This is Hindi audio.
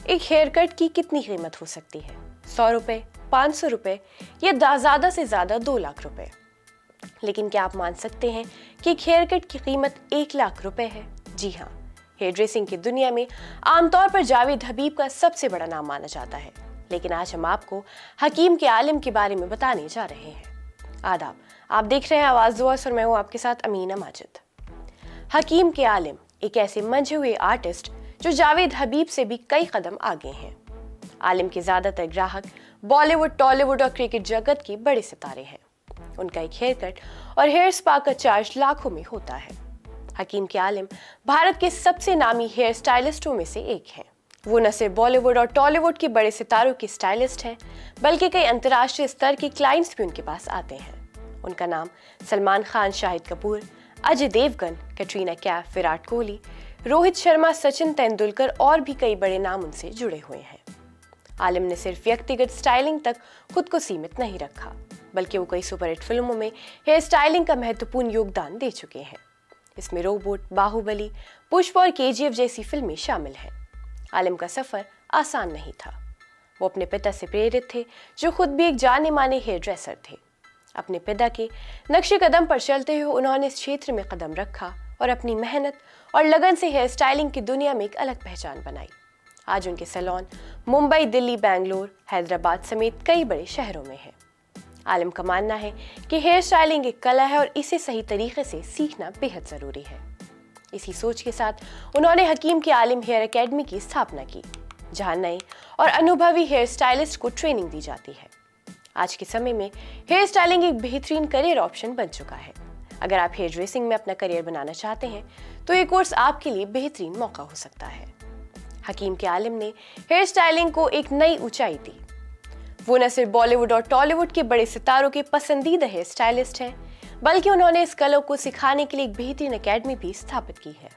एक हेयर कट की कितनी कीमत हो सकती है? 100 रुपए, 500 रुपए या ज़्यादा से ज़्यादा 2 लाख रुपए। लेकिन क्या आप मान सकते हैं कि एक हेयर कट की कीमत 1 लाख रुपए है? जी हाँ, हेयर ड्रेसिंग की दुनिया में आमतौर पर जावेद हबीब का सबसे बड़ा नाम माना जाता है। लेकिन आज हम आपको हकीम के आलिम के बारे में बताने जा रहे हैं। आदाब, आप देख रहे हैं आवाज़ दुआस और मैं हूँ आपके साथ अमीना माजिद। हकीम के आलिम एक ऐसे मंझे हुए आर्टिस्ट जो जावेद हबीब से भी कई कदम आगे हैं। आलिम के ज़्यादातर ग्राहक बॉलीवुड, टॉलीवुड और क्रिकेट जगत के बड़े सितारे हैं। उनका एक हेयर कट और हेयर स्पा का चार्ज लाखों में होता है। हकीम के आलिम भारत के सबसे नामी हेयर स्टाइलिस्टों में से एक हैं। वो न सिर्फ बॉलीवुड और टॉलीवुड के बड़े सितारों के स्टाइलिस्ट हैं, बल्कि कई अंतर्राष्ट्रीय स्तर के क्लाइंट्स भी उनके पास आते हैं। उनका नाम सलमान खान, शाहिद कपूर, अजय देवगन, कैटरीना कैफ, विराट कोहली, रोहित शर्मा, सचिन तेंदुलकर और भी कई बड़े नाम उनसे जुड़े हुए हैं। आलिम ने सिर्फ व्यक्तिगत स्टाइलिंग तक खुद को सीमित नहीं रखा, बल्कि वो कई सुपरहिट फिल्मों में हेयर स्टाइलिंग का महत्वपूर्ण योगदान दे चुके हैं। इसमें रोबोट, बाहुबली, पुष्पा और केजीएफ जैसी फिल्में शामिल हैं। आलिम का सफर आसान नहीं था। वो अपने पिता से प्रेरित थे, जो खुद भी एक जाने माने हेयर ड्रेसर थे। अपने पिता के नक्शे कदम पर चलते हुए उन्होंने इस क्षेत्र में कदम रखा और अपनी मेहनत और लगन से हेयर स्टाइलिंग की दुनिया में एक अलग पहचान बनाई। आज उनके सैलून मुंबई, दिल्ली, बेंगलोर, हैदराबाद समेत कई बड़े शहरों में हैं। आलिम का मानना है कि हेयर स्टाइलिंग एक कला है और इसे सही तरीके से सीखना बेहद ज़रूरी है। इसी सोच के साथ उन्होंने हकीम के आलिम हेयर एकेडमी की स्थापना की, जहां नए और अनुभवी हेयर स्टाइलिस्ट को ट्रेनिंग दी जाती है। आज के समय में हेयर स्टाइलिंग एक बेहतरीन करियर ऑप्शन बन चुका है। अगर आप हेयर ड्रेसिंग में अपना करियर बनाना चाहते हैं तो ये कोर्स आपके लिए बेहतरीन मौका हो सकता है। हकीम के आलिम ने हेयर स्टाइलिंग को एक नई ऊंचाई दी। वो न सिर्फ बॉलीवुड और टॉलीवुड के बड़े सितारों के पसंदीदा हेयर स्टाइलिस्ट हैं, बल्कि उन्होंने इस कला को सिखाने के लिए एक बेहतरीन एकेडमी भी स्थापित की है।